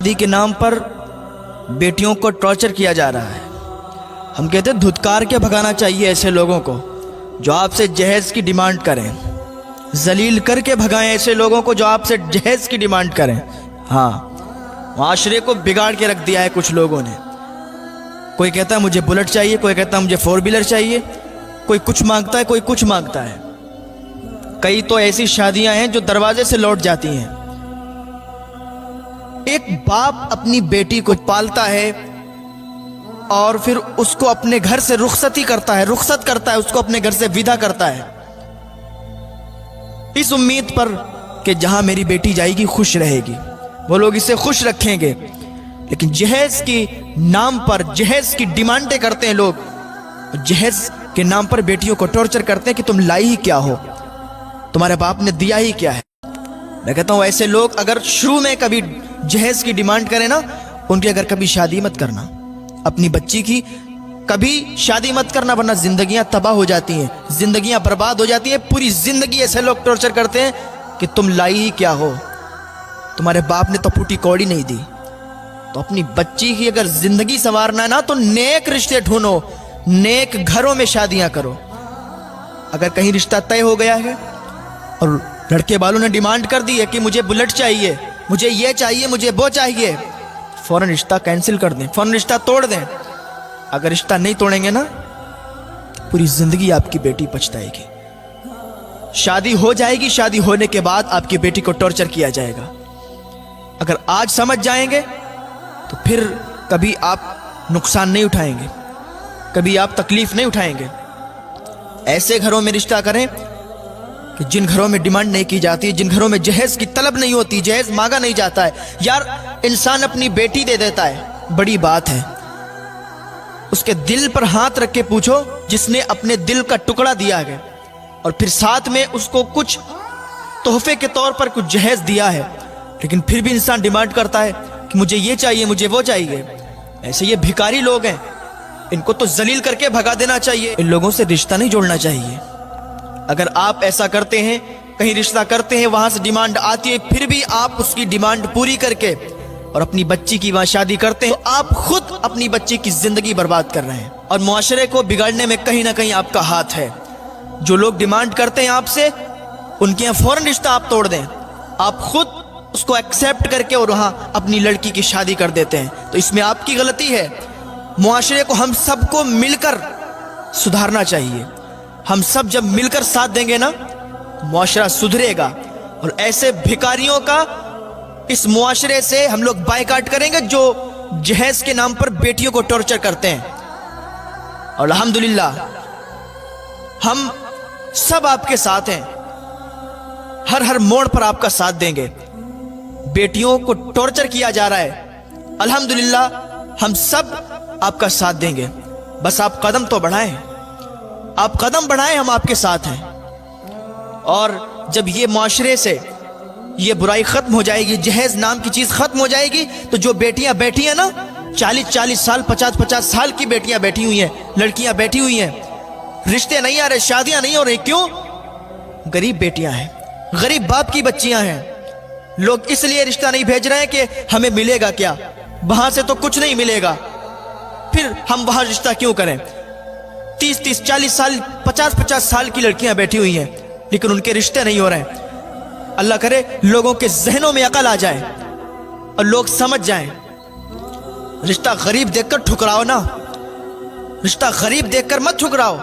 شادی کے نام پر بیٹیوں کو ٹارچر کیا جا رہا ہے۔ ہم کہتے ہیں دھتکار کے بھگانا چاہیے ایسے لوگوں کو جو آپ سے جہیز کی ڈیمانڈ کریں، ذلیل کر کے بھگائیں ایسے لوگوں کو جو آپ سے جہیز کی ڈیمانڈ کریں۔ ہاں، معاشرے کو بگاڑ کے رکھ دیا ہے کچھ لوگوں نے۔ کوئی کہتا ہے مجھے بلٹ چاہیے، کوئی کہتا ہے مجھے 4 ویلر چاہیے، کوئی کچھ مانگتا ہے، کوئی کچھ مانگتا ہے۔ کئی تو ایسی شادیاں ہیں جو دروازے سے لوٹ جاتی ہیں۔ ایک باپ اپنی بیٹی کو پالتا ہے اور پھر اس کو اپنے گھر سے رخصت کرتا ہے، اس کو اپنے گھر سے ودا کرتا ہے، اس امید پر کہ جہاں میری بیٹی جائے گی خوش رہے گی، وہ لوگ اسے خوش رکھیں گے۔ لیکن جہیز کی نام پر جہیز کی ڈیمانڈیں کرتے ہیں لوگ، جہیز کے نام پر بیٹیوں کو ٹارچر کرتے ہیں کہ تم لائی ہی کیا ہو، تمہارے باپ نے دیا ہی کیا ہے۔ میں کہتا ہوں ایسے لوگ اگر شروع میں کبھی جہیز کی ڈیمانڈ کریں نا، ان کی اگر کبھی شادی مت کرنا، اپنی بچی کی کبھی شادی مت کرنا، ورنہ زندگیاں تباہ ہو جاتی ہیں، زندگیاں برباد ہو جاتی ہیں۔ پوری زندگی ایسے لوگ ٹارچر کرتے ہیں کہ تم لائی ہی کیا ہو، تمہارے باپ نے تو پھوٹی کوڑی نہیں دی۔ تو اپنی بچی کی اگر زندگی سنوارنا ہے نا تو نیک رشتے ڈھونڈو، نیک گھروں میں شادیاں کرو۔ اگر کہیں رشتہ طے ہو گیا ہے اور لڑکے والوں نے ڈیمانڈ کر دی ہے کہ مجھے بلٹ چاہیے، مجھے یہ چاہیے، مجھے وہ چاہیے، فوراً رشتہ کینسل کر دیں، فوراً رشتہ توڑ دیں۔ اگر رشتہ نہیں توڑیں گے نا تو پوری زندگی آپ کی بیٹی پچھتائے گی۔ شادی ہو جائے گی، شادی ہونے کے بعد آپ کی بیٹی کو ٹارچر کیا جائے گا۔ اگر آج سمجھ جائیں گے تو پھر کبھی آپ نقصان نہیں اٹھائیں گے، کبھی آپ تکلیف نہیں اٹھائیں گے۔ ایسے گھروں میں رشتہ کریں کہ جن گھروں میں ڈیمانڈ نہیں کی جاتی، جن گھروں میں جہیز کی طلب نہیں ہوتی، جہیز مانگا نہیں جاتا ہے۔ یار انسان اپنی بیٹی دے دیتا ہے، بڑی بات ہے۔ اس کے دل پر ہاتھ رکھ کے پوچھو، جس نے اپنے دل کا ٹکڑا دیا ہے اور پھر ساتھ میں اس کو کچھ تحفے کے طور پر کچھ جہیز دیا ہے، لیکن پھر بھی انسان ڈیمانڈ کرتا ہے کہ مجھے یہ چاہیے، مجھے وہ چاہیے۔ ایسے یہ بھکاری لوگ ہیں، ان کو تو ذلیل کر کے بھگا دینا چاہیے، ان لوگوں سے رشتہ نہیں جوڑنا چاہیے۔ اگر آپ ایسا کرتے ہیں، کہیں رشتہ کرتے ہیں، وہاں سے ڈیمانڈ آتی ہے، پھر بھی آپ اس کی ڈیمانڈ پوری کر کے اور اپنی بچی کی وہاں شادی کرتے ہیں، تو آپ خود اپنی بچی کی زندگی برباد کر رہے ہیں، اور معاشرے کو بگاڑنے میں کہیں نہ کہیں آپ کا ہاتھ ہے۔ جو لوگ ڈیمانڈ کرتے ہیں آپ سے، ان کے یہاں فوراً رشتہ آپ توڑ دیں، آپ خود اس کو ایکسیپٹ کر کے اور وہاں اپنی لڑکی کی شادی کر دیتے ہیں، تو اس میں آپ کی غلطی ہے۔ معاشرے کو ہم سب کو مل کر سدھارنا چاہیے۔ ہم سب جب مل کر ساتھ دیں گے نا، معاشرہ سدھرے گا، اور ایسے بھکاریوں کا اس معاشرے سے ہم لوگ بائیکاٹ کریں گے جو جہیز کے نام پر بیٹیوں کو ٹارچر کرتے ہیں۔ اور الحمدللہ ہم سب آپ کے ساتھ ہیں، ہر موڑ پر آپ کا ساتھ دیں گے۔ بیٹیوں کو ٹارچر کیا جا رہا ہے، الحمدللہ ہم سب آپ کا ساتھ دیں گے، بس آپ قدم تو بڑھائیں، آپ قدم بڑھائیں، ہم آپ کے ساتھ ہیں۔ اور جب یہ معاشرے سے یہ برائی ختم ہو جائے گی، جہیز نام کی چیز ختم ہو جائے گی، تو جو بیٹیاں بیٹھی ہیں نا، 40 سال 50 سال کی بیٹیاں بیٹھی ہوئی ہیں، لڑکیاں بیٹھی ہوئی ہیں، رشتے نہیں آ رہے، شادیاں نہیں ہو رہی، کیوں؟ غریب بیٹیاں ہیں، غریب باپ کی بچیاں ہیں۔ لوگ اس لیے رشتہ نہیں بھیج رہے ہیں کہ ہمیں ملے گا کیا، وہاں سے تو کچھ نہیں ملے گا، پھر ہم وہاں رشتہ کیوں کریں؟ 30 40 سال 50 سال کی لڑکیاں بیٹھی ہوئی ہیں، لیکن ان کے رشتے نہیں ہو رہے ہیں۔ اللہ کرے لوگوں کے ذہنوں میں عقل آ جائے اور لوگ سمجھ جائیں۔ رشتہ غریب دیکھ کر ٹھکراؤ نا، رشتہ غریب دیکھ کر مت ٹھکراؤ۔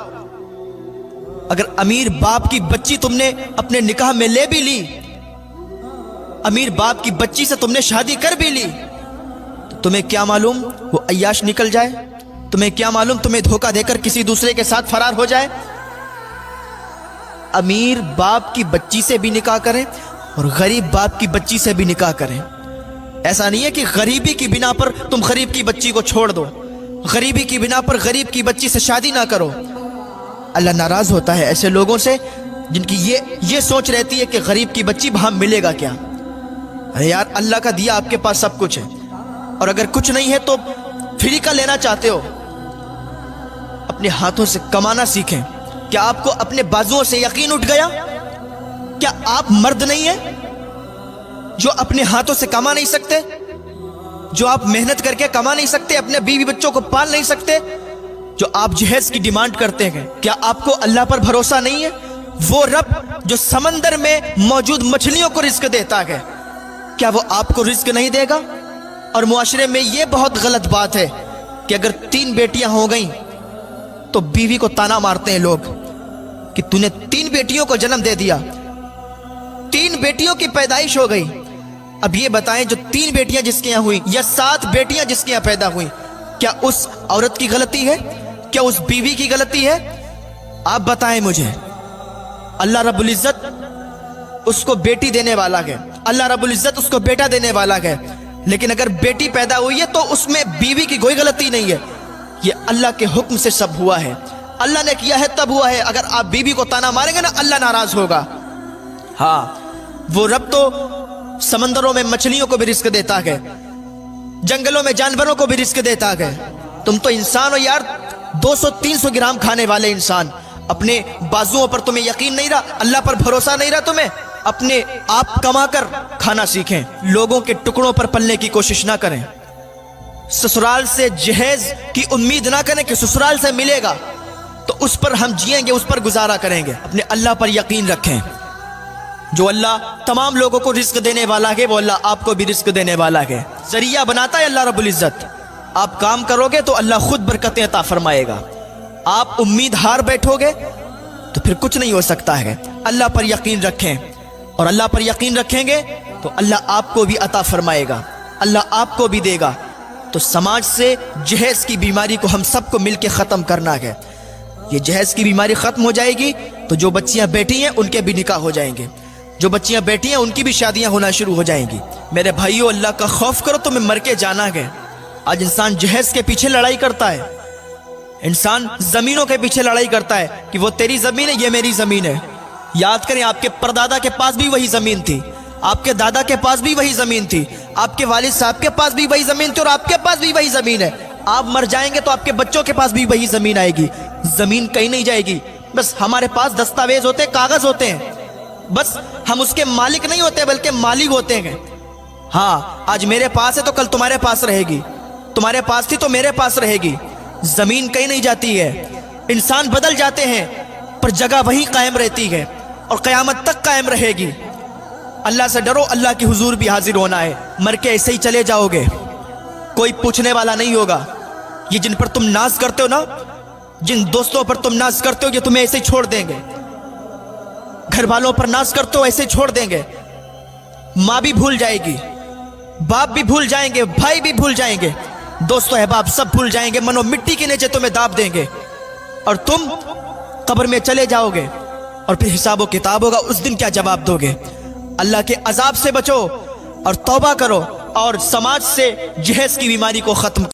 اگر امیر باپ کی بچی تم نے اپنے نکاح میں لے بھی لی، امیر باپ کی بچی سے تم نے شادی کر بھی لی، تو تمہیں کیا معلوم وہ عیاش نکل جائے؟ تمہیں کیا معلوم تمہیں دھوکہ دے کر کسی دوسرے کے ساتھ فرار ہو جائے؟ امیر باپ کی بچی سے بھی نکاح کریں اور غریب باپ کی بچی سے بھی نکاح کریں۔ ایسا نہیں ہے کہ غریبی کی بنا پر تم غریب کی بچی کو چھوڑ دو، غریبی کی بنا پر غریب کی بچی سے شادی نہ کرو۔ اللہ ناراض ہوتا ہے ایسے لوگوں سے جن کی یہ سوچ رہتی ہے کہ غریب کی بچی وہاں ملے گا کیا۔ ارے یار، اللہ کا دیا آپ کے پاس سب کچھ ہے، اور اگر کچھ نہیں ہے تو فری کا لینا چاہتے ہو، اپنے ہاتھوں سے کمانا سیکھیں۔ کیا آپ کو اپنے بازوؤں سے یقین اٹھ گیا؟ کیا آپ مرد نہیں ہیں جو اپنے ہاتھوں سے کما نہیں سکتے؟ جو آپ محنت کر کے کما نہیں سکتے, اپنے بیوی بچوں کو پال نہیں سکتے, جو آپ جہیز کی ڈیمانڈ کرتے ہیں, کیا آپ کو اللہ پر بھروسہ نہیں ہے؟ وہ رب جو سمندر میں موجود مچھلیوں کو رزق دیتا ہے, کیا وہ آپ کو رزق نہیں دے گا؟ اور معاشرے میں یہ بہت غلط بات ہے کہ اگر 3 بیٹیاں ہو گئیں تو بیوی کو تانا مارتے ہیں لوگ کہ تو نے 3 بیٹیوں کو جنم دے دیا, 3 بیٹیوں کی پیدائش ہو گئی. اب یہ بتائیں جو 3 بیٹیاں جس کے یہاں ہوئی یا 7 بیٹیاں جس کے یہاں پیدا ہوئی, کیا اس عورت کی غلطی ہے؟ کیا اس بیوی کی غلطی ہے؟ آپ بتائیں مجھے. اللہ رب العزت اس کو بیٹی دینے والا ہے, اللہ رب العزت اس کو بیٹا دینے والا ہے, لیکن اگر بیٹی پیدا ہوئی ہے تو اس میں بیوی کی کوئی غلطی نہیں ہے. یہ اللہ کے حکم سے سب ہوا ہے, اللہ نے کیا ہے تب ہوا ہے. اگر آپ بیوی کو تانا ماریں گے نا, اللہ ناراض ہوگا. ہاں, وہ رب تو سمندروں میں مچھلیوں کو بھی رزق دیتا ہے, جنگلوں میں جانوروں کو بھی رزق دیتا ہے. تم تو انسان ہو یار, 200-300 گرام کھانے والے انسان. اپنے بازوؤں پر تمہیں یقین نہیں رہا, اللہ پر بھروسہ نہیں رہا تمہیں, اپنے آپ کما کر کھانا سیکھیں, لوگوں کے ٹکڑوں پر پلنے کی کوشش نہ کریں. سسرال سے جہیز کی امید نہ کریں کہ سسرال سے ملے گا تو اس پر ہم جیئیں گے, اس پر گزارا کریں گے. اپنے اللہ پر یقین رکھیں. جو اللہ تمام لوگوں کو رزق دینے والا ہے, وہ اللہ آپ کو بھی رزق دینے والا ہے. ذریعہ بناتا ہے اللہ رب العزت. آپ کام کرو گے تو اللہ خود برکتیں عطا فرمائے گا. آپ امید ہار بیٹھو گے تو پھر کچھ نہیں ہو سکتا ہے. اللہ پر یقین رکھیں, اور اللہ پر یقین رکھیں گے تو اللہ آپ کو بھی عطا فرمائے گا, اللہ آپ کو بھی دے گا. تو سماج سے جہیز کی بیماری کو ہم سب کو مل کے ختم کرنا ہے. یہ جہیز کی بیماری ختم ہو جائے گی تو جو بچیاں بیٹی ہیں ان کے بھی نکاح ہو جائیں گے, جو بچیاں بیٹی ہیں ان کی بھی شادیاں ہونا شروع ہو جائیں گی. میرے بھائیو, اللہ کا خوف کرو, تمہیں مر کے جانا ہے. آج انسان جہیز کے پیچھے لڑائی کرتا ہے, انسان زمینوں کے پیچھے لڑائی کرتا ہے کہ وہ تیری زمین ہے, یہ میری زمین ہے. یاد کریں, آپ کے پردادا کے پاس بھی وہی زمین تھی, آپ کے دادا کے پاس بھی وہی زمین تھی, آپ کے والد صاحب کے پاس بھی وہی زمین تھی, اور آپ کے پاس بھی وہی زمین ہے. آپ مر جائیں گے تو آپ کے بچوں کے پاس بھی وہی زمین آئے گی. زمین کہیں نہیں جائے گی, بس ہمارے پاس دستاویز ہوتے ہیں, کاغذ ہوتے ہیں, بس ہم اس کے مالک نہیں ہوتے بلکہ مالک ہوتے ہیں. ہاں, آج میرے پاس ہے تو کل تمہارے پاس رہے گی, تمہارے پاس تھی تو میرے پاس رہے گی. زمین کہیں نہیں جاتی ہے. انسان بدل جاتے ہیں پر جگہ وہیں قائم رہتی ہے اور قیامت تک قائم رہے گی. اللہ سے ڈرو, اللہ کی حضور بھی حاضر ہونا ہے. مر کے ایسے ہی چلے جاؤ گے, کوئی پوچھنے والا نہیں ہوگا. یہ جن پر تم ناز کرتے ہو نا, جن دوستوں پر تم ناز کرتے ہو, یہ تمہیں ایسے ہی چھوڑ دیں گے. گھر والوں پر ناز کرتے ہو, ایسے ہی چھوڑ دیں گے. ماں بھی بھول جائے گی, باپ بھی بھول جائیں گے, بھائی بھی بھول جائیں گے, دوست و احباب سب بھول جائیں گے. منو مٹی کے نیچے تمہیں داب دیں گے اور تم قبر میں چلے جاؤ گے, اور پھر حساب و کتاب ہوگا. اس دن کیا جواب دو گے؟ اللہ کے عذاب سے بچو اور توبہ کرو, اور سماج سے جہیز کی بیماری کو ختم